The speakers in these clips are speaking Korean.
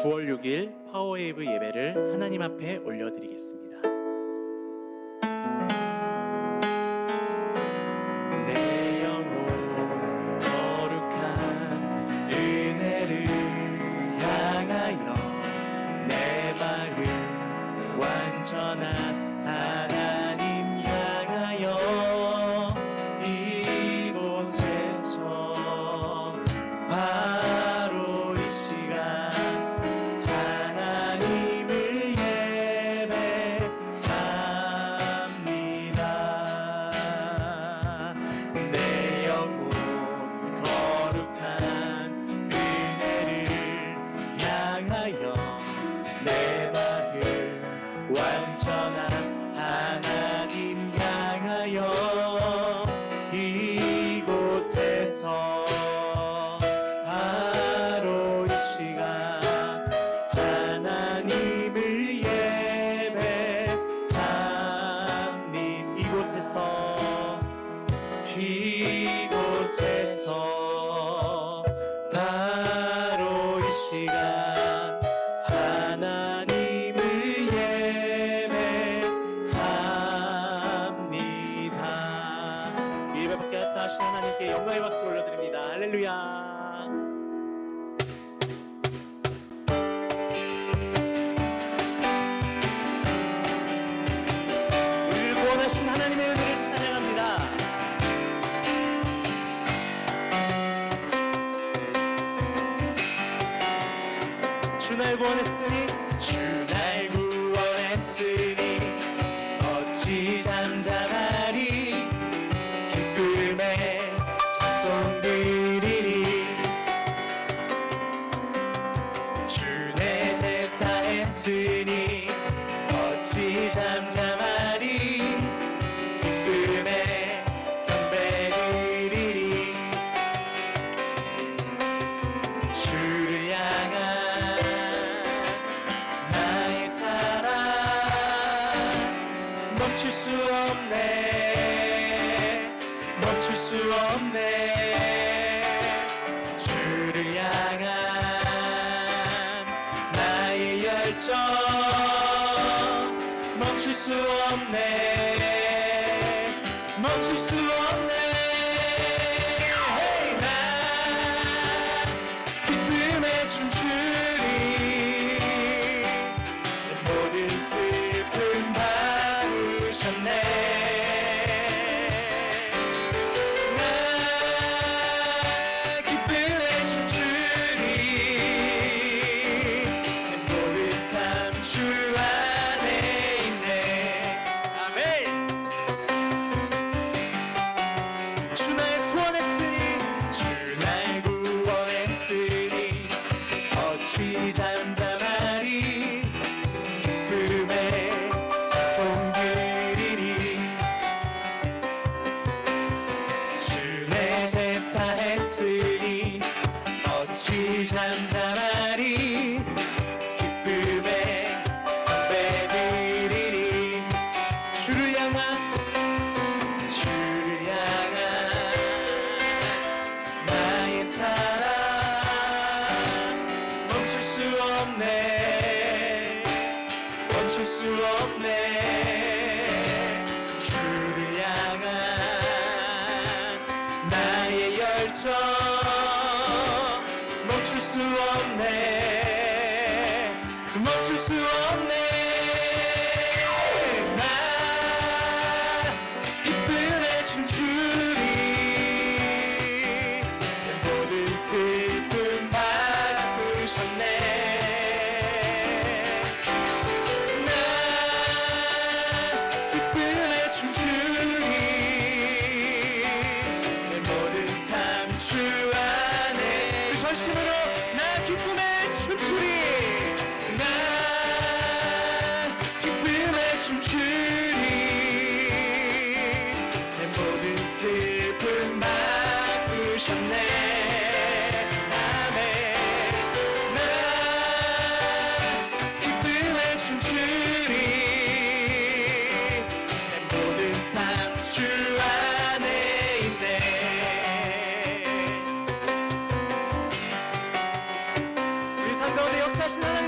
9월 6일 파워웨이브 예배를 하나님 앞에 올려드리겠습니다. 내 영혼 거룩한 은혜를 향하여 내 마음 완전한 하나님 향하여 이곳에서 바로 이 시간 하나님을 예배합니다. 내 영혼 거룩한 은혜를 향하여 내 마음 완전한 하나님 향하여 이곳에서 바로 이 시간 하나님을 예배합니다. 이곳에서 바로 이 시간 하나님을 예배합니다. 예배 받게 하신 하나님께 영광의 박수 올려드립니다. 할렐루야. 우리를 구원하신 하나님의 은혜를 찬양합니다. 주 날 구원했으니 주 날 구원했으니 어찌 잠잠하리. 기쁨에 찬송 드리리. 주 내 제사 했으니 어찌 잠잠하리. 기쁨에 경배 드리리. 주를 향한 나의 사랑 멈출 수 없네. 멈출 수 없네. 주를 향한 나의 열정 멈출 수 없네. 멈출 수 없네. Hey, 나 기쁨에 춤추리. 모든 슬픔 바꾸셨네. 나 기쁨에 춤추리. 모든 삶 주 안에 있네. 아멘. 주 날 구원했으니 주 날 구원했으니 어찌 잠잠하리. 기쁨에 찬송 드리리. 주 내 제사 했으니 어찌 잠잠하리. 기쁨에 경배 드리리. 주를 향한 나의 사랑 멈출 수 없네. 멈출 수 없네. 주를 향한 나의 열정 멈출 수 없네. 멈출 수 없네. 나 기쁨에 춤추리. 내 모든 슬픔 바꾸셨네. 나 기쁨에 춤추리. 내 모든 삶 주 안에 그 전심으로 나 기쁨에 춤추리. 나 기쁨에 춤추리. 내 모든 슬픔 바꾸셨네. 아멘. 나 기쁨에 춤추리. 내 모든 삶 주 안에 있네. 우리 삶 가운데 역사하신 하나님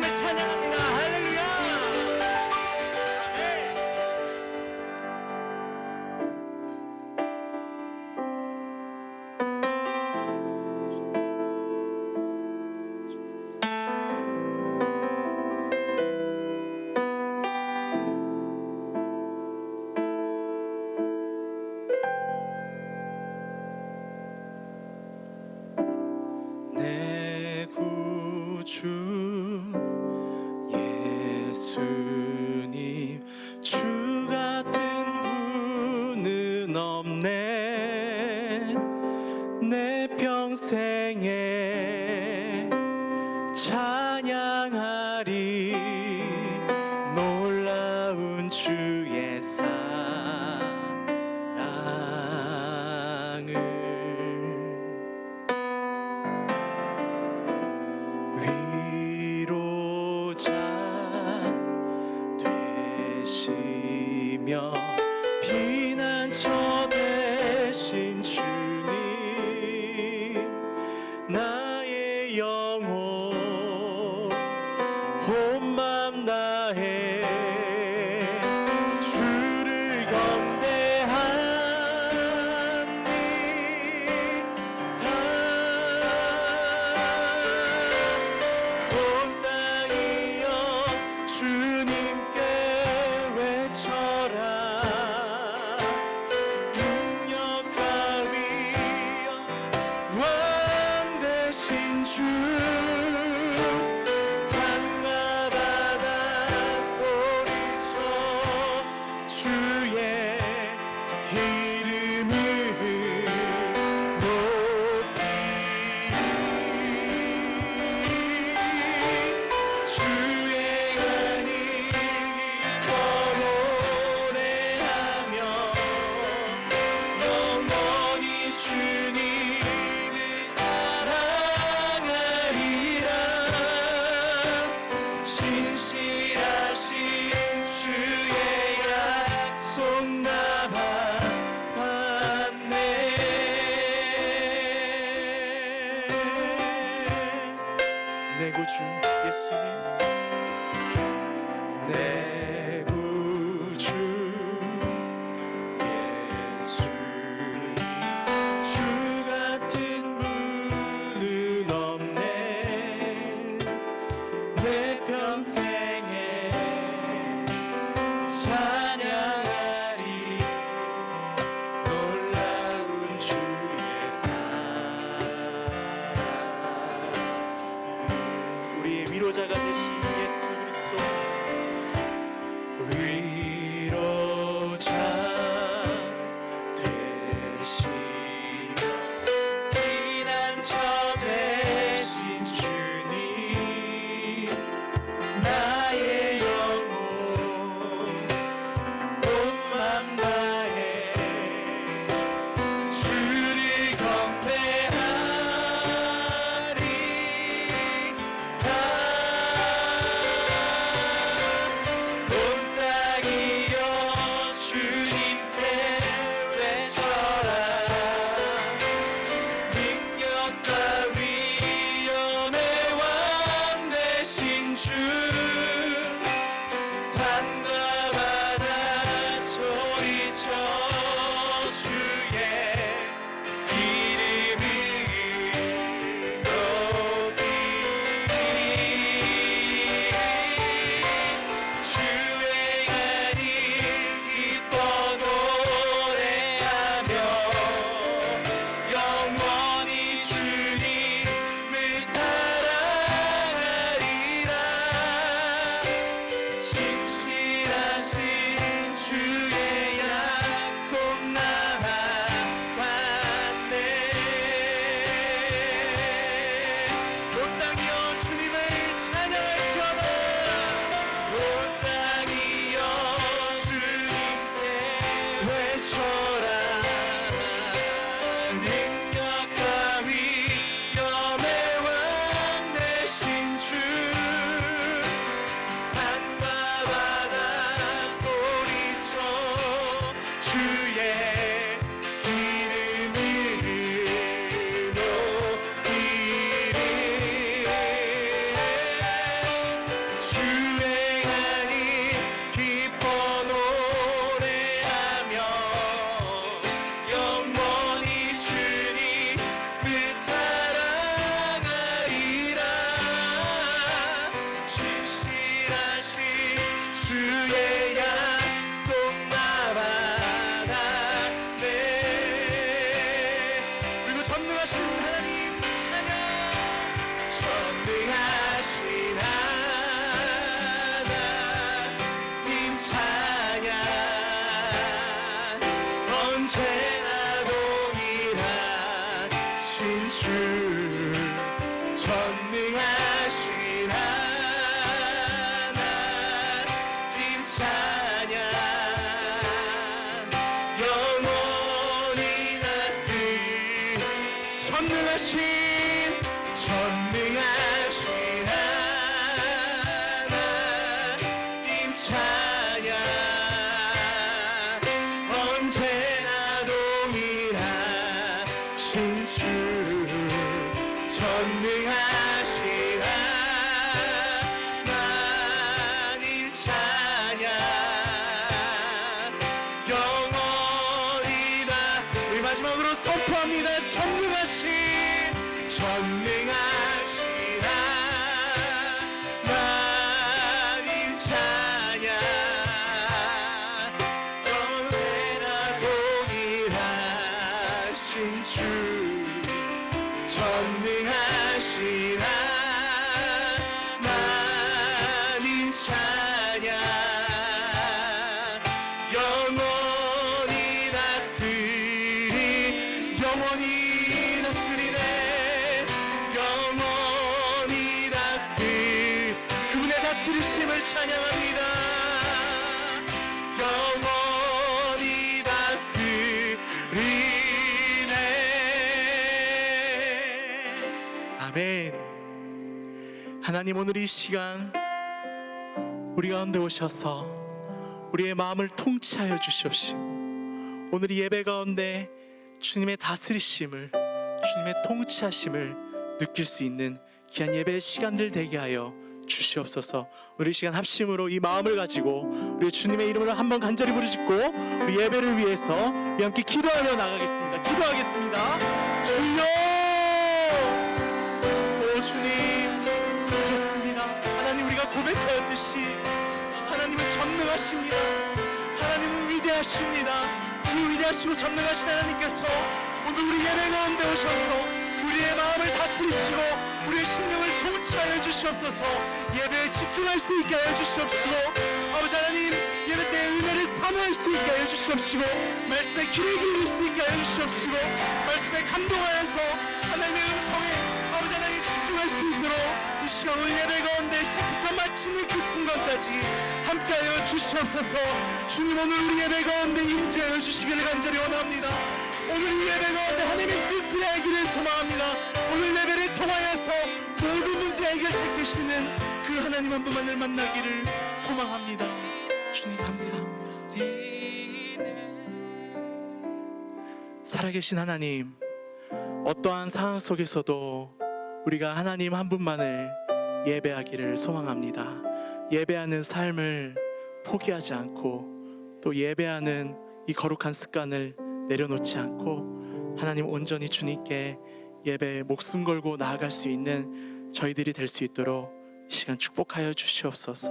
산과 바다 소리쳐 주의 이름을 높이 주의 은혜를 기뻐 노래하며 영원히 주님을 사랑하리라. 신실하신 주의 약속 나 받았네. 내 구주 예수님, 내 구주 예수님, 주 같은 분은 없네. 내 평생에 찬양하리 놀라운 주의 사랑. 우리의 위로자가 되신 예수 그리스도, 위로자 되시며 피난처 되신 주님, 나의 영혼 온 맘 다해 주를 경배하리. 온 땅이여 주님께 외쳐라. 능력과 위엄의 왕 되신 주, 산과 바다 소리쳐 주의 이름을 높이 주의 은혜를 기뻐 노래하며 영원히 주님을 사랑하리라. 신실하신 주의 약속 나 받았네. 온 땅이여 주님을 찬양할지어다. 온 땅이여 주님께 외쳐라. 능력과 위엄의 왕 되신 주, 산과 바다 소리쳐 주의 이름을 높이리. 주의 은혜를 기뻐 노래하며 영원히 주님을 사랑하리라. 신실하신 주의 약속 나 받았네. 그리고 전능하신 하나님 찬양. 전능하신 하나님 찬양. 언제나 동일하신 주, 전능하신 하나님 찬양. 영원히 다스 전능하신 하나님 찬양. 언제나 동일하신 주, 전능하신 하나님 찬양. 영원히 다 우리 마지막으로 선포합니다. 전능하신 하나님 찬양. 언제나 동일하신 주, 전능하신 찬양합니다. 영원히 다스리네. 아멘. 하나님, 오늘 이 시간 우리 가운데 오셔서 우리의 마음을 통치하여 주시옵시고, 오늘 이 예배 가운데 주님의 다스리심을, 주님의 통치하심을 느낄 수 있는 귀한 예배의 시간들 되게 하여 주시옵소서. 우리 시간 합심으로 이 마음을 가지고 우리 주님의 이름으로 한번 간절히 부르짖고 우리 예배를 위해서 우리 함께 기도하며 나가겠습니다. 기도하겠습니다. 주여, 오 주님, 그렇습니다. 하나님, 우리가 고백하였듯이 하나님은 전능하십니다. 하나님은 위대하십니다. 이 위대하시고 전능하신 하나님께서 오늘 우리 예배 가운데 오셔서 우리의 마음을 다스리시고 우리의 심령을 통치하여 주시옵소서. 예배에 집중할 수 있게 하여 주시옵시고, 아버지 하나님, 예배 때의 은혜를 사모할 수 있게 하여 주시옵시고, 말씀에 귀를 기울일 수 있게 하여 주시옵시고, 말씀에 감동하여서 하나님의 음성에 아버지 하나님 집중할 수 있도록 이 시간 오늘 예배 가운데 시작부터 마치는 그 순간까지 함께하여 주시옵소서. 주님, 오늘 우리 예배 가운데 임재하여 주시기를 간절히 원합니다. 오늘 이 예배 가운데 하나님의 뜻을 알기를 소망합니다. 오늘 예배를 통하여서 모든 문제 해결책 되시는 그 하나님 한 분만을 만나기를 소망합니다. 주님, 감사합니다. 살아계신 하나님, 어떠한 상황 속에서도 우리가 하나님 한 분만을 예배하기를 소망합니다. 예배하는 삶을 포기하지 않고 또 예배하는 이 거룩한 습관을 내려놓지 않고 하나님, 온전히 주님께 예배에 목숨 걸고 나아갈 수 있는 저희들이 될 수 있도록 이 시간 축복하여 주시옵소서.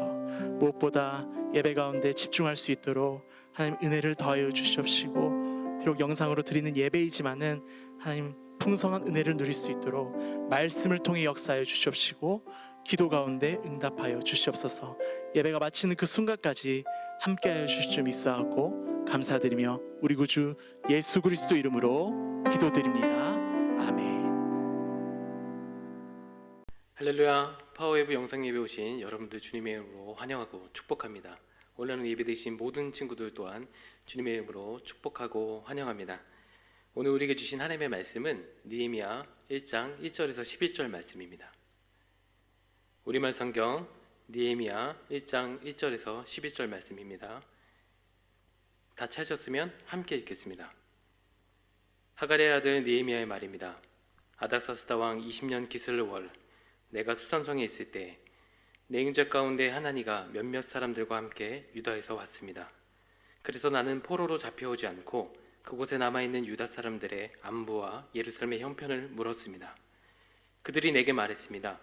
무엇보다 예배 가운데 집중할 수 있도록 하나님 은혜를 더하여 주시옵시고, 비록 영상으로 드리는 예배이지만은 하나님 풍성한 은혜를 누릴 수 있도록 말씀을 통해 역사하여 주시옵시고, 기도 가운데 응답하여 주시옵소서. 예배가 마치는 그 순간까지 함께하여 주실 줄 믿사옵고 감사드리며 우리 구주 예수 그리스도 이름으로 기도드립니다. 아멘. 할렐루야. 파워웨브 영상 예배 오신 여러분들 주님의 이름으로 환영하고 축복합니다. 오늘은 예배되신 모든 친구들 또한 주님의 이름으로 축복하고 환영합니다. 오늘 우리에게 주신 하나님의 말씀은 느헤미야 1장 1절에서 11절 말씀입니다. 우리말 성경 느헤미야 1장 1절에서 11절 말씀입니다. 다 찾으셨으면 함께 읽겠습니다. 하갈의 아들 느헤미야의 말입니다. 아닥사스다 왕 20년 기슬월, 내가 수산성에 있을 때 내 형제 가운데 하나니가 몇몇 사람들과 함께 유다에서 왔습니다. 그래서 나는 포로로 잡혀오지 않고 그곳에 남아있는 유다 사람들의 안부와 예루살렘의 형편을 물었습니다. 그들이 내게 말했습니다.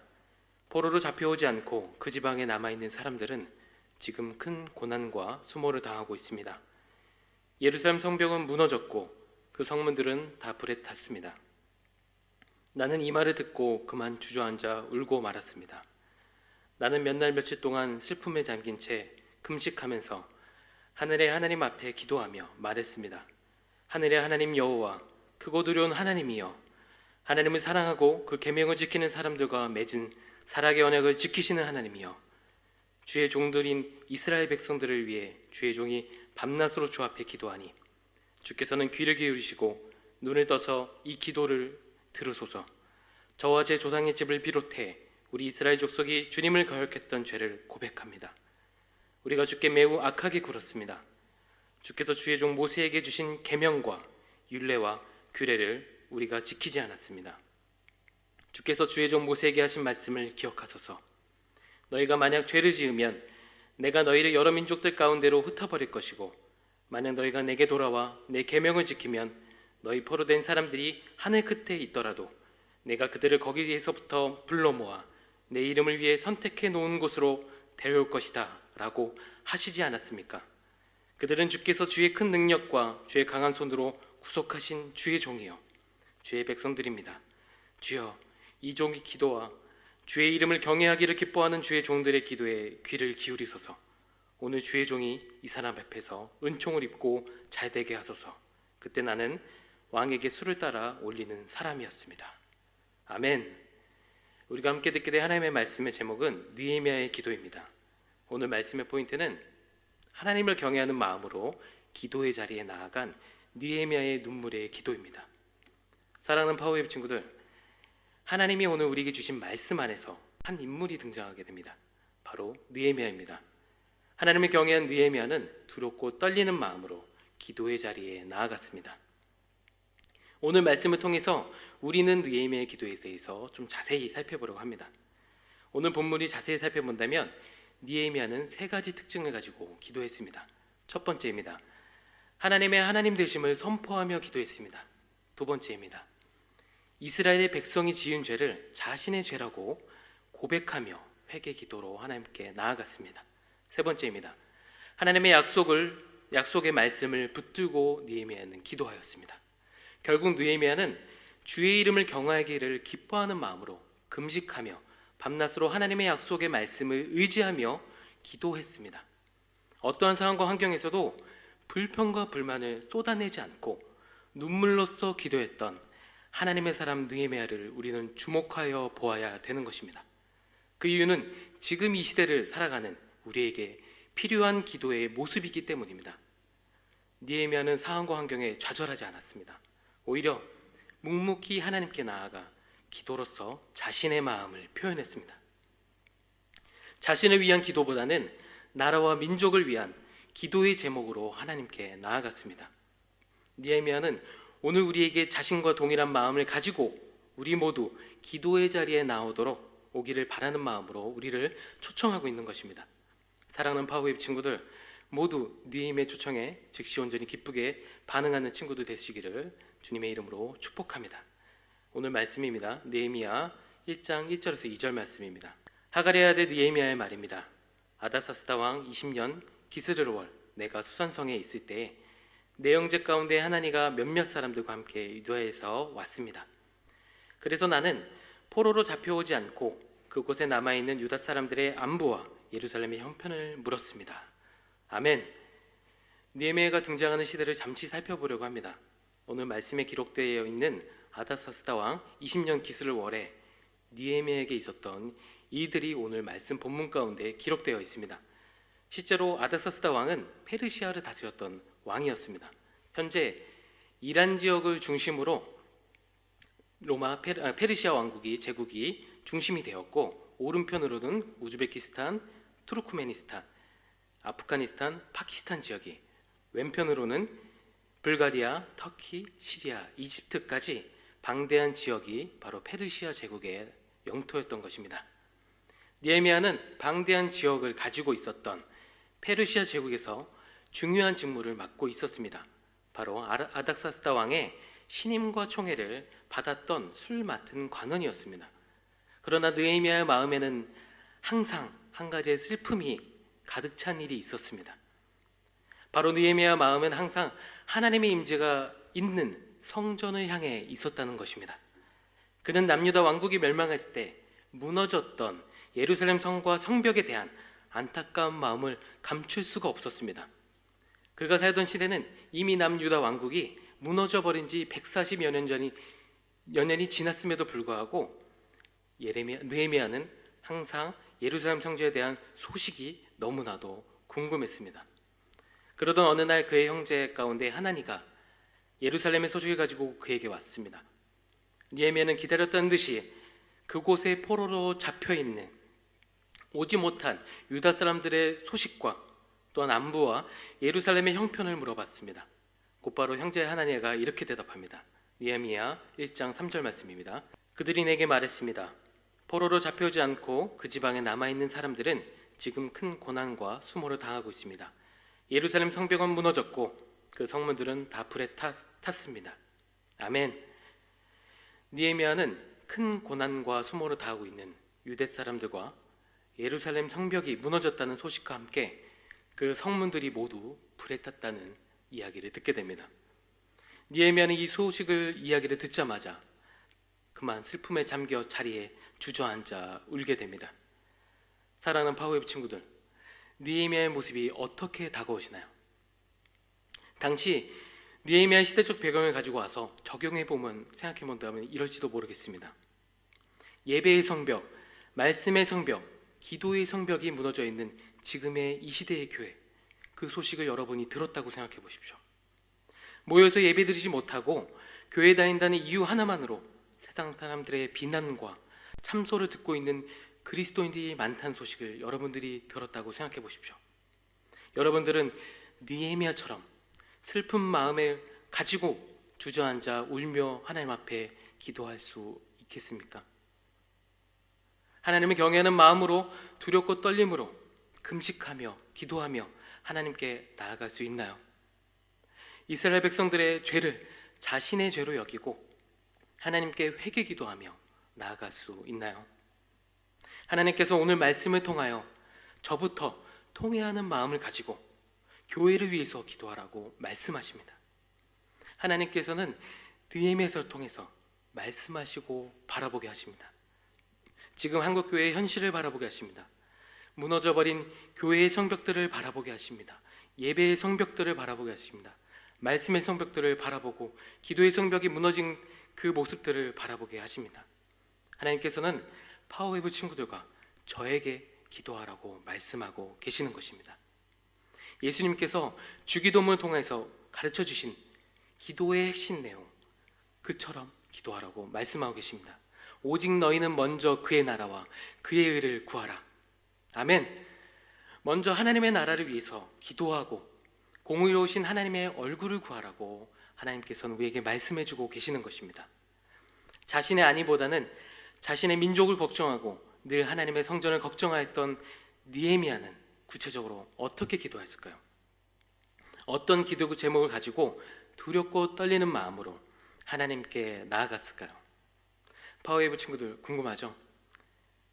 포로로 잡혀오지 않고 그 지방에 남아있는 사람들은 지금 큰 고난과 수모를 당하고 있습니다. 예루살렘 성벽은 무너졌고 그 성문들은 다 불에 탔습니다. 나는 이 말을 듣고 그만 주저앉아 울고 말았습니다. 나는 몇 날 며칠 동안 슬픔에 잠긴 채 금식하면서 하늘의 하나님 앞에 기도하며 말했습니다. 하늘의 하나님 여호와, 크고 두려운 하나님이여, 하나님을 사랑하고 그 계명을 지키는 사람들과 맺은 사랑의 언약을 지키시는 하나님이여, 주의 종들인 이스라엘 백성들을 위해 주의 종이 밤낮으로 주 앞에 기도하니 주께서는 귀를 기울이시고 눈을 떠서 이 기도를 들으소서. 저와 제 조상의 집을 비롯해 우리 이스라엘 족속이 주님을 거역했던 죄를 고백합니다. 우리가 주께 매우 악하게 굴었습니다. 주께서 주의 종 모세에게 주신 계명과 율례와 규례를 우리가 지키지 않았습니다. 주께서 주의 종 모세에게 하신 말씀을 기억하소서. 너희가 만약 죄를 지으면 내가 너희를 여러 민족들 가운데로 흩어버릴 것이고, 만약 너희가 내게 돌아와 내 계명을 지키면 너희 포로된 사람들이 하늘 끝에 있더라도 내가 그들을 거기에서부터 불러 모아 내 이름을 위해 선택해 놓은 곳으로 데려올 것이다 라고 하시지 않았습니까? 그들은 주께서 주의 큰 능력과 주의 강한 손으로 구속하신 주의 종이요 주의 백성들입니다. 주여, 이 종이 기도와 주의 이름을 경외하기를 기뻐하는 주의 종들의 기도에 귀를 기울이소서. 오늘 주의 종이 이 사람 앞에서 은총을 입고 잘되게 하소서. 그때 나는 왕에게 술을 따라 올리는 사람이었습니다. 아멘. 우리가 함께 듣게 된 하나님의 말씀의 제목은 느헤미야의 기도입니다. 오늘 말씀의 포인트는 하나님을 경외하는 마음으로 기도의 자리에 나아간 느헤미야의 눈물의 기도입니다. 사랑하는 파워웨이브 친구들, 하나님이 오늘 우리에게 주신 말씀 안에서 한 인물이 등장하게 됩니다. 바로 느헤미야입니다. 하나님을 경외한 느헤미야는 두렵고 떨리는 마음으로 기도의 자리에 나아갔습니다. 오늘 말씀을 통해서 우리는 느헤미야의 기도에 대해서 좀 자세히 살펴보려고 합니다. 오늘 본문이 자세히 살펴본다면 느헤미야는 세 가지 특징을 가지고 기도했습니다. 첫 번째입니다. 하나님의 하나님 되심을 선포하며 기도했습니다. 두 번째입니다. 이스라엘의 백성이 지은 죄를 자신의 죄라고 고백하며 회개 기도로 하나님께 나아갔습니다. 세 번째입니다. 하나님의 약속의 말씀을 붙들고 느헤미야는 기도하였습니다. 결국 느헤미야는 주의 이름을 경외하기를 기뻐하는 마음으로 금식하며 밤낮으로 하나님의 약속의 말씀을 의지하며 기도했습니다. 어떠한 상황과 환경에서도 불평과 불만을 쏟아내지 않고 눈물로써 기도했던 하나님의 사람 느헤미야를 우리는 주목하여 보아야 되는 것입니다. 그 이유는 지금 이 시대를 살아가는 우리에게 필요한 기도의 모습이기 때문입니다. 느헤미야는 상황과 환경에 좌절하지 않았습니다. 오히려 묵묵히 하나님께 나아가 기도로서 자신의 마음을 표현했습니다. 자신을 위한 기도보다는 나라와 민족을 위한 기도의 제목으로 하나님께 나아갔습니다. 느헤미야는 오늘 우리에게 자신과 동일한 마음을 가지고 우리 모두 기도의 자리에 나오도록 오기를 바라는 마음으로 우리를 초청하고 있는 것입니다. 사랑하는 파워웨이브 친구들, 모두 느헤미야의 초청에 즉시 온전히 기쁘게 반응하는 친구들 되시기를 주님의 이름으로 축복합니다. 오늘 말씀입니다. 느헤미야 1장 1절에서 2절 말씀입니다. 하갈의 아들 느헤미야의 말입니다. 아다사스다 왕 20년 기스르월 내가 수산성에 있을 때에 내 형제 가운데 하나니가 몇몇 사람들과 함께 유다에서 왔습니다. 그래서 나는 포로로 잡혀오지 않고 그곳에 남아있는 유다 사람들의 안부와 예루살렘의 형편을 물었습니다. 아멘. 느헤미야가 등장하는 시대를 잠시 살펴보려고 합니다. 오늘 말씀에 기록되어 있는 아다사스다 왕 20년 기스르월에 느헤미야에게 있었던 이들이 오늘 말씀 본문 가운데 기록되어 있습니다. 실제로 아다사스다 왕은 페르시아를 다스렸던 왕이었습니다. 현재 이란 지역을 중심으로 페르시아 왕국이 제국이 중심이 되었고 오른편으로는 우즈베키스탄, 투르크메니스탄, 아프가니스탄, 파키스탄 지역이, 왼편으로는 불가리아, 터키, 시리아, 이집트까지 방대한 지역이 바로 페르시아 제국의 영토였던 것입니다. 느헤미야는 방대한 지역을 가지고 있었던 페르시아 제국에서 중요한 직무를 맡고 있었습니다. 바로 아닥사스다 왕의 신임과 총애를 받았던 술 맡은 관원이었습니다. 그러나 느헤미야의 마음에는 항상 한 가지의 슬픔이 가득 찬 일이 있었습니다. 바로 느헤미야 마음은 항상 하나님의 임재가 있는 성전을 향해 있었다는 것입니다. 그는 남유다 왕국이 멸망했을 때 무너졌던 예루살렘 성과 성벽에 대한 안타까운 마음을 감출 수가 없었습니다. 그가 살던 시대는 이미 남유다 왕국이 무너져버린 지 140여 년이 지났음에도 불구하고 느헤미야는 항상 예루살렘 성전에 대한 소식이 너무나도 궁금했습니다. 그러던 어느 날 그의 형제 가운데 하나니가 예루살렘의 소식을 가지고 그에게 왔습니다. 느헤미야는 기다렸다는 듯이 그곳에 포로로 잡혀있는 오지 못한 유다 사람들의 소식과 또한 안부와 예루살렘의 형편을 물어봤습니다. 곧바로 형제 하나니가 이렇게 대답합니다. 느헤미야 1장 3절 말씀입니다. 그들이 내게 말했습니다. 포로로 잡혀오지 않고 그 지방에 남아있는 사람들은 지금 큰 고난과 수모를 당하고 있습니다. 예루살렘 성벽은 무너졌고 그 성문들은 다 불에 탔습니다. 아멘. 느헤미야는 큰 고난과 수모를 당하고 있는 유대 사람들과 예루살렘 성벽이 무너졌다는 소식과 함께 그 성문들이 모두 불에 탔다는 이야기를 듣게 됩니다. 느헤미야는 이 이야기를 듣자마자 그만 슬픔에 잠겨 자리에 주저앉아 울게 됩니다. 사랑하는 파워웨이브 친구들, 느헤미야의 모습이 어떻게 다가오시나요? 당시 느헤미야의 시대적 배경을 가지고 와서 적용해보면, 생각해본다면 이럴지도 모르겠습니다. 예배의 성벽, 말씀의 성벽, 기도의 성벽이 무너져 있는 지금의 이 시대의 교회, 그 소식을 여러분이 들었다고 생각해 보십시오. 모여서 예배드리지 못하고 교회 다닌다는 이유 하나만으로 세상 사람들의 비난과 참소를 듣고 있는 그리스도인들이 많다는 소식을 여러분들이 들었다고 생각해 보십시오. 여러분들은 느헤미야처럼 슬픈 마음을 가지고 주저앉아 울며 하나님 앞에 기도할 수 있겠습니까? 하나님을 경외하는 마음으로 두렵고 떨림으로 금식하며 기도하며 하나님께 나아갈 수 있나요? 이스라엘 백성들의 죄를 자신의 죄로 여기고 하나님께 회개 기도하며 나아갈 수 있나요? 하나님께서 오늘 말씀을 통하여 저부터 통회하는 마음을 가지고 교회를 위해서 기도하라고 말씀하십니다. 하나님께서는 느헤미야서를 통해서 말씀하시고 바라보게 하십니다. 지금 한국교회의 현실을 바라보게 하십니다. 무너져버린 교회의 성벽들을 바라보게 하십니다. 예배의 성벽들을 바라보게 하십니다. 말씀의 성벽들을 바라보고 기도의 성벽이 무너진 그 모습들을 바라보게 하십니다. 하나님께서는 파워웨이브 친구들과 저에게 기도하라고 말씀하고 계시는 것입니다. 예수님께서 주기도문을 통해서 가르쳐 주신 기도의 핵심 내용, 그처럼 기도하라고 말씀하고 계십니다. 오직 너희는 먼저 그의 나라와 그의 의를 구하라. 아멘. 먼저 하나님의 나라를 위해서 기도하고 공의로우신 하나님의 얼굴을 구하라고 하나님께서는 우리에게 말씀해주고 계시는 것입니다. 자신의 안위보다는 자신의 민족을 걱정하고 늘 하나님의 성전을 걱정하였던 느헤미야는 구체적으로 어떻게 기도했을까요? 어떤 기도 제목을 가지고 두렵고 떨리는 마음으로 하나님께 나아갔을까요? 파워웨이브 친구들 궁금하죠?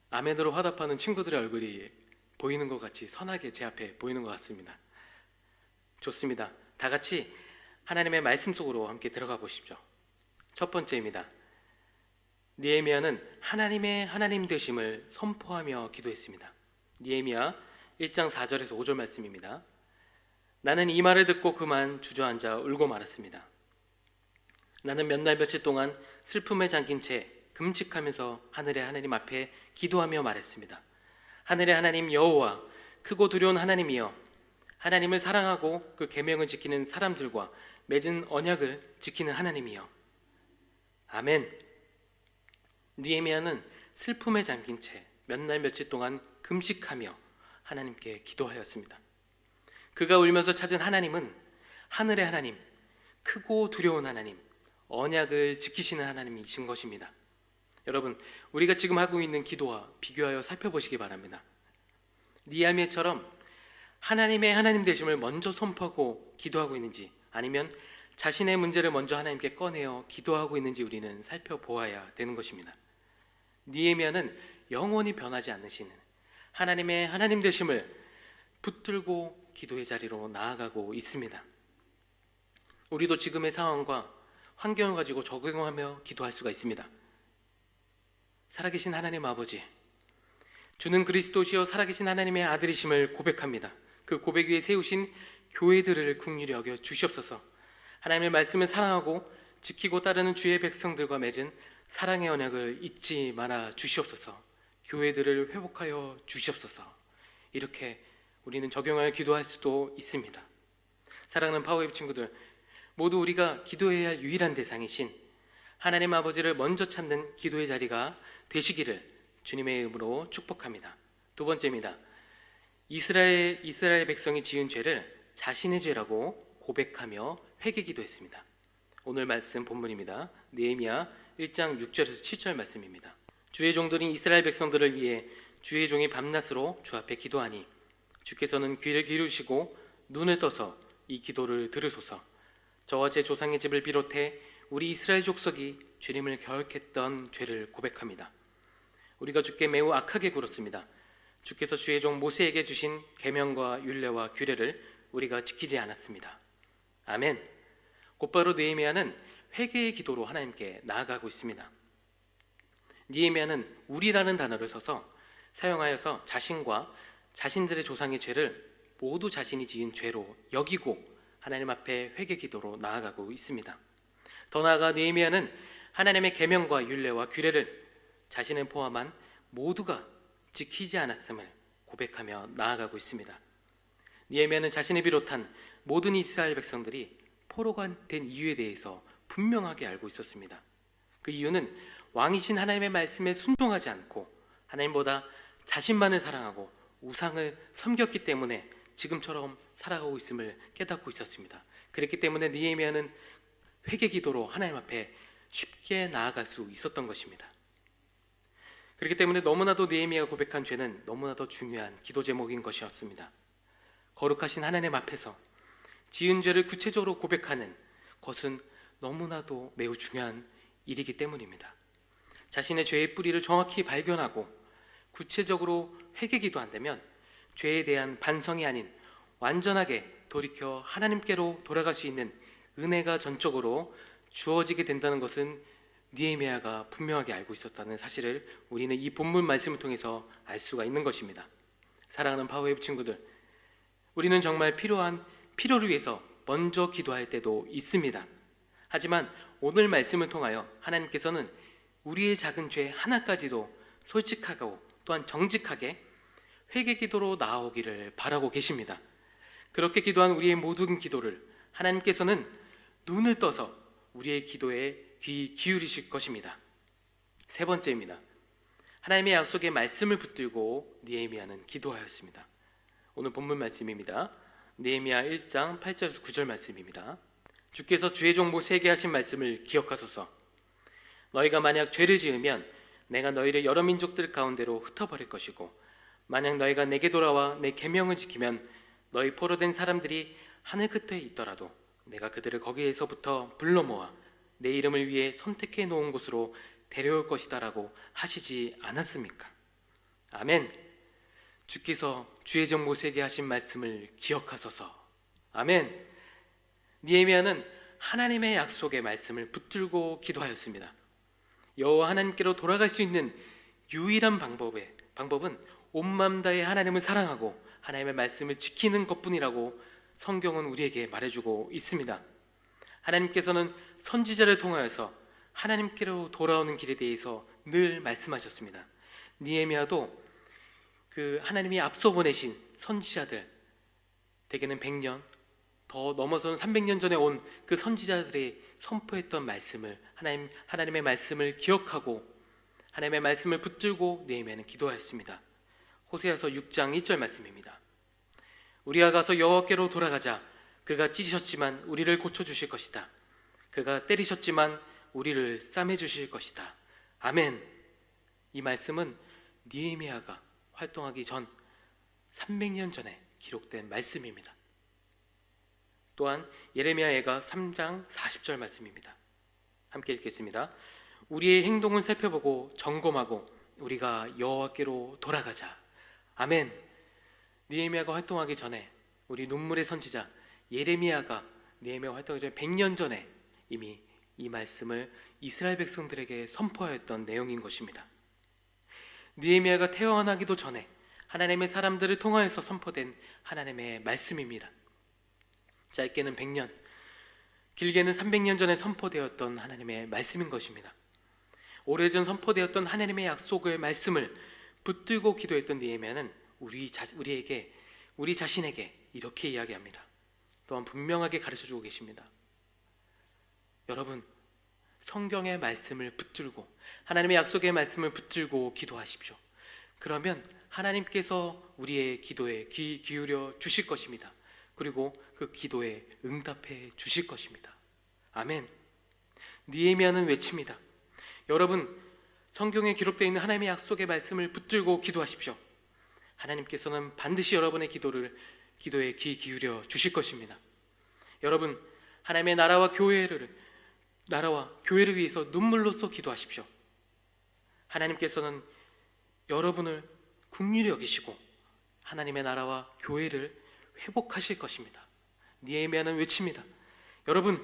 아멘으로 화답하는 친구들의 얼굴이 보이는 것 같이 선하게 제 앞에 보이는 것 같습니다. 좋습니다. 다 같이 하나님의 말씀 속으로 함께 들어가 보십시오. 첫 번째입니다. 느헤미야는 하나님의 하나님 되심을 선포하며 기도했습니다. 느헤미야 1장 4절에서 5절 말씀입니다. 나는 이 말을 듣고 그만 주저앉아 울고 말았습니다. 나는 몇 날 며칠 동안 슬픔에 잠긴 채 금식하면서 하늘의 하나님 앞에 기도하며 말했습니다. 하늘의 하나님 여호와, 크고 두려운 하나님이여, 하나님을 사랑하고 그 계명을 지키는 사람들과 맺은 언약을 지키는 하나님이여. 아멘. 느헤미야는 슬픔에 잠긴 채 몇 날 며칠 동안 금식하며 하나님께 기도하였습니다. 그가 울면서 찾은 하나님은 하늘의 하나님, 크고 두려운 하나님, 언약을 지키시는 하나님이신 것입니다. 여러분, 우리가 지금 하고 있는 기도와 비교하여 살펴보시기 바랍니다. 느헤미야처럼 하나님의 하나님 되심을 먼저 선포하고 기도하고 있는지, 아니면 자신의 문제를 먼저 하나님께 꺼내어 기도하고 있는지 우리는 살펴보아야 되는 것입니다. 느헤미야는 영원히 변하지 않으시는 하나님의 하나님 되심을 붙들고 기도의 자리로 나아가고 있습니다. 우리도 지금의 상황과 환경을 가지고 적용하며 기도할 수가 있습니다. 살아계신 하나님 아버지, 주는 그리스도시여 살아계신 하나님의 아들이심을 고백합니다. 그 고백 위에 세우신 교회들을 긍휼히 여겨 주시옵소서. 하나님의 말씀을 사랑하고 지키고 따르는 주의 백성들과 맺은 사랑의 언약을 잊지 말아 주시옵소서. 교회들을 회복하여 주시옵소서. 이렇게 우리는 적용하여 기도할 수도 있습니다. 사랑하는 파워웨이브 친구들, 모두 우리가 기도해야 할 유일한 대상이신 하나님 아버지를 먼저 찾는 기도의 자리가 되시기를 주님의 이름으로 축복합니다. 두 번째입니다. 이스라엘 백성이 지은 죄를 자신의 죄라고 고백하며 회개 기도했습니다. 오늘 말씀 본문입니다. 느헤미야 1장 6절에서 7절 말씀입니다. 주의 종들인 이스라엘 백성들을 위해 주의 종이 밤낮으로 주 앞에 기도하니 주께서는 귀를 기울이시고 눈을 떠서 이 기도를 들으소서. 저와 제 조상의 집을 비롯해 우리 이스라엘 족속이 주님을 결박했던 죄를 고백합니다. 우리가 주께 매우 악하게 굴었습니다. 주께서 주의 종 모세에게 주신 계명과 율례와 규례를 우리가 지키지 않았습니다. 아멘. 곧바로 느헤미야는 회개의 기도로 하나님께 나아가고 있습니다. 느헤미야는 우리라는 단어를 사용하여서 자신과 자신들의 조상의 죄를 모두 자신이 지은 죄로 여기고 하나님 앞에 회개 기도로 나아가고 있습니다. 더 나아가 느헤미야는 하나님의 계명과 율례와 규례를 자신을 포함한 모두가 지키지 않았음을 고백하며 나아가고 있습니다. 느헤미야는 자신을 비롯한 모든 이스라엘 백성들이 포로가 된 이유에 대해서 분명하게 알고 있었습니다. 그 이유는 왕이신 하나님의 말씀에 순종하지 않고 하나님보다 자신만을 사랑하고 우상을 섬겼기 때문에 지금처럼 살아가고 있음을 깨닫고 있었습니다. 그렇기 때문에 느헤미야는 회개 기도로 하나님 앞에 쉽게 나아갈 수 있었던 것입니다. 그렇기 때문에 너무나도 느헤미야가 고백한 죄는 너무나도 중요한 기도 제목인 것이었습니다. 거룩하신 하나님 앞에서 지은 죄를 구체적으로 고백하는 것은 너무나도 매우 중요한 일이기 때문입니다. 자신의 죄의 뿌리를 정확히 발견하고 구체적으로 회개 기도한다면 죄에 대한 반성이 아닌 완전하게 돌이켜 하나님께로 돌아갈 수 있는 은혜가 전적으로 주어지게 된다는 것은 느헤미야가 분명하게 알고 있었다는 사실을 우리는 이 본문 말씀을 통해서 알 수가 있는 것입니다. 사랑하는 파워웨이브 친구들, 우리는 정말 필요를 위해서 먼저 기도할 때도 있습니다. 하지만 오늘 말씀을 통하여 하나님께서는 우리의 작은 죄 하나까지도 솔직하고 또한 정직하게 회개 기도로 나아오기를 바라고 계십니다. 그렇게 기도한 우리의 모든 기도를 하나님께서는 눈을 떠서 우리의 기도에 귀 기울이실 것입니다. 세 번째입니다. 하나님의 약속의 말씀을 붙들고 느헤미야는 기도하였습니다. 오늘 본문 말씀입니다. 느헤미야 1장 8절에서 9절 말씀입니다. 주께서 주의 종 모세에게 하신 말씀을 기억하소서. 너희가 만약 죄를 지으면 내가 너희를 여러 민족들 가운데로 흩어버릴 것이고 만약 너희가 내게 돌아와 내 계명을 지키면 너희 포로된 사람들이 하늘 끝에 있더라도 내가 그들을 거기에서부터 불러 모아 내 이름을 위해 선택해 놓은 곳으로 데려올 것이다라고 하시지 않았습니까? 아멘. 주께서 주의 종 모세에게 하신 말씀을 기억하소서. 아멘. 느헤미야는 하나님의 약속의 말씀을 붙들고 기도하였습니다. 여호와 하나님께로 돌아갈 수 있는 유일한 방법은 온 마음 다해 하나님을 사랑하고 하나님의 말씀을 지키는 것뿐이라고 성경은 우리에게 말해주고 있습니다. 하나님께서는 선지자를 통하여서 하나님께로 돌아오는 길에 대해서 늘 말씀하셨습니다. 느헤미야도 그 하나님이 앞서 보내신 선지자들, 대개는 100년, 더 넘어서는 300년 전에 온 그 선지자들의 선포했던 말씀을 하나님의 말씀을 기억하고 하나님의 말씀을 붙들고 느헤미야는 기도하였습니다. 호세아서 6장 1절 말씀입니다. 우리가 가서 여호와께로 돌아가자. 그가 찢으셨지만 우리를 고쳐주실 것이다. 그가 때리셨지만 우리를 싸매주실 것이다. 아멘. 이 말씀은 느헤미야가 활동하기 전 300년 전에 기록된 말씀입니다. 또한 예레미야가 3장 40절 말씀입니다. 함께 읽겠습니다. 우리의 행동을 살펴보고 점검하고 우리가 여호와께로 돌아가자. 아멘. 느헤미야가 활동하기 전에 우리 눈물의 선지자 예레미야가 느헤미야가 활동하기 전에 100년 전에 이미 이 말씀을 이스라엘 백성들에게 선포하였던 내용인 것입니다. 느헤미야가 태어나기도 전에 하나님의 사람들을 통하여서 선포된 하나님의 말씀입니다. 짧게는 100년, 길게는 300년 전에 선포되었던 하나님의 말씀인 것입니다. 오래전 선포되었던 하나님의 약속의 말씀을 붙들고 기도했던 느헤미야는 우리 자신에게 이렇게 이야기합니다. 또한 분명하게 가르쳐주고 계십니다. 여러분, 성경의 말씀을 붙들고 하나님의 약속의 말씀을 붙들고 기도하십시오. 그러면 하나님께서 우리의 기도에 귀 기울여 주실 것입니다. 그리고 그 기도에 응답해 주실 것입니다. 아멘. 느헤미야는 외칩니다. 여러분, 성경에 기록되어 있는 하나님의 약속의 말씀을 붙들고 기도하십시오. 하나님께서는 반드시 여러분의 기도에 귀 기울여 주실 것입니다. 여러분, 하나님의 나라와 교회를 위해서 눈물로써 기도하십시오. 하나님께서는 여러분을 긍휼히 여기시고 하나님의 나라와 교회를 회복하실 것입니다. 느헤미야는 외칩니다. 여러분,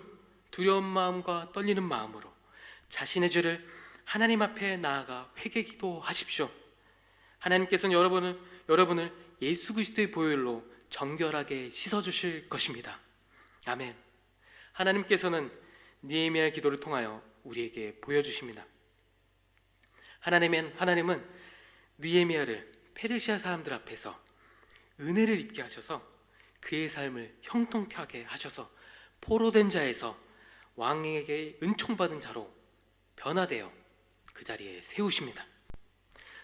두려운 마음과 떨리는 마음으로 자신의 죄를 하나님 앞에 나아가 회개 기도하십시오. 하나님께서는 여러분을 예수 그리스도의 보혈로 정결하게 씻어주실 것입니다. 아멘. 하나님께서는 느헤미야의 기도를 통하여 우리에게 보여주십니다. 하나님은 느헤미야를 페르시아 사람들 앞에서 은혜를 입게 하셔서 그의 삶을 형통하게 하셔서 포로된 자에서 왕에게 은총받은 자로 변화되어 그 자리에 세우십니다.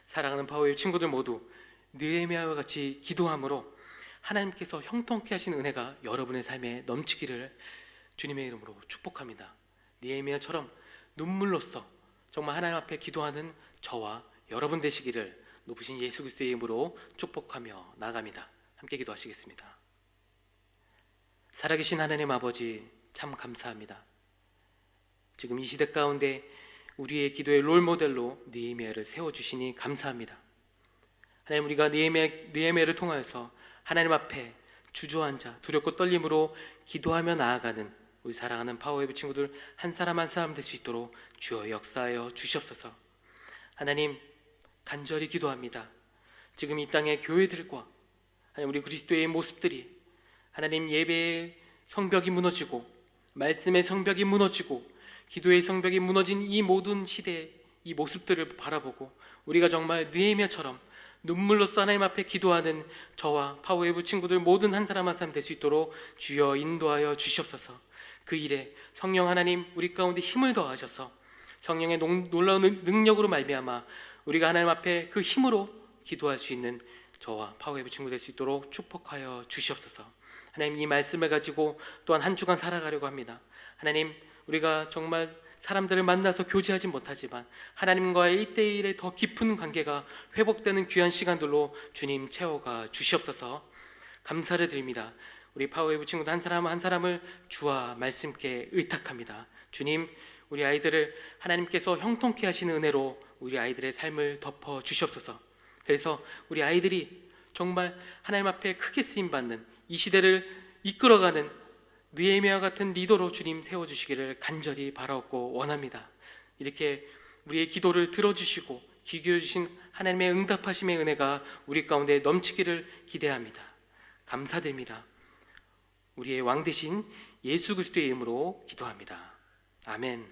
사랑하는 파워웨이 친구들 모두 느헤미야와 같이 기도함으로 하나님께서 형통케 하신 은혜가 여러분의 삶에 넘치기를 주님의 이름으로 축복합니다. 느헤미야처럼 눈물로써 정말 하나님 앞에 기도하는 저와 여러분 되시기를 높으신 예수 그리스도의 이름으로 축복하며 나아갑니다. 함께 기도하시겠습니다. 살아계신 하나님 아버지, 참 감사합니다. 지금 이 시대 가운데 우리의 기도의 롤모델로 느헤미야를 세워주시니 감사합니다. 하나님, 우리가 느헤미야를 통하여서 하나님 앞에 주저앉아 두렵고 떨림으로 기도하며 나아가는 우리 사랑하는 파워웨이브 친구들 한 사람 한 사람 될 수 있도록 주여 역사하여 주시옵소서. 하나님, 간절히 기도합니다. 지금 이 땅의 교회들과 하나님, 우리 그리스도의 모습들이 하나님, 예배의 성벽이 무너지고 말씀의 성벽이 무너지고 기도의 성벽이 무너진 이 모든 시대의 이 모습들을 바라보고 우리가 정말 느헤미야처럼 눈물로써 하나님 앞에 기도하는 저와 파워웨이브 친구들 모든 한 사람 한 사람 될 수 있도록 주여 인도하여 주시옵소서. 그 일에 성령 하나님 우리 가운데 힘을 더하셔서 성령의 놀라운 능력으로 말미암아 우리가 하나님 앞에 그 힘으로 기도할 수 있는 저와 파워웨이브 친구 될 수 있도록 축복하여 주시옵소서. 하나님, 이 말씀을 가지고 또한 한 주간 살아가려고 합니다. 하나님, 우리가 정말 사람들을 만나서 교제하지 못하지만 하나님과의 1대1의 더 깊은 관계가 회복되는 귀한 시간들로 주님 채워가 주시옵소서. 감사를 드립니다. 우리 파워웨이브 친구들 한 사람 한 사람을 주와 말씀께 의탁합니다. 주님, 우리 아이들을 하나님께서 형통케 하시는 은혜로 우리 아이들의 삶을 덮어 주시옵소서. 그래서 우리 아이들이 정말 하나님 앞에 크게 쓰임받는 이 시대를 이끌어가는 느헤미야 같은 리더로 주님 세워주시기를 간절히 바라옵고 원합니다. 이렇게 우리의 기도를 들어주시고 귀 기울여주신 하나님의 응답하심의 은혜가 우리 가운데 넘치기를 기대합니다. 감사드립니다. 우리의 왕 되신 예수 그리스도의 이름으로 기도합니다. 아멘.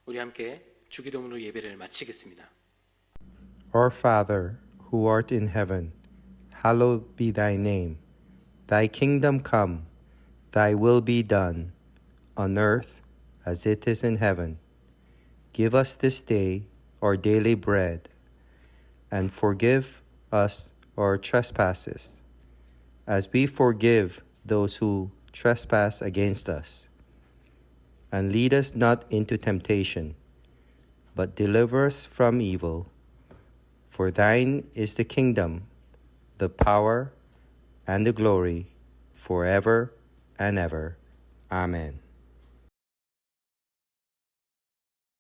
우리 함께 주기도문으로 예배를 마치겠습니다. Our Father, who art in heaven, hallowed be thy name. Thy kingdom come, thy will be done, on earth as it is in heaven. Give us this day our daily bread, and forgive us our trespasses, as we forgive those who trespass against us. And lead us not into temptation, but deliver us from evil. For thine is the kingdom, the power, and the glory, forever and ever. Amen.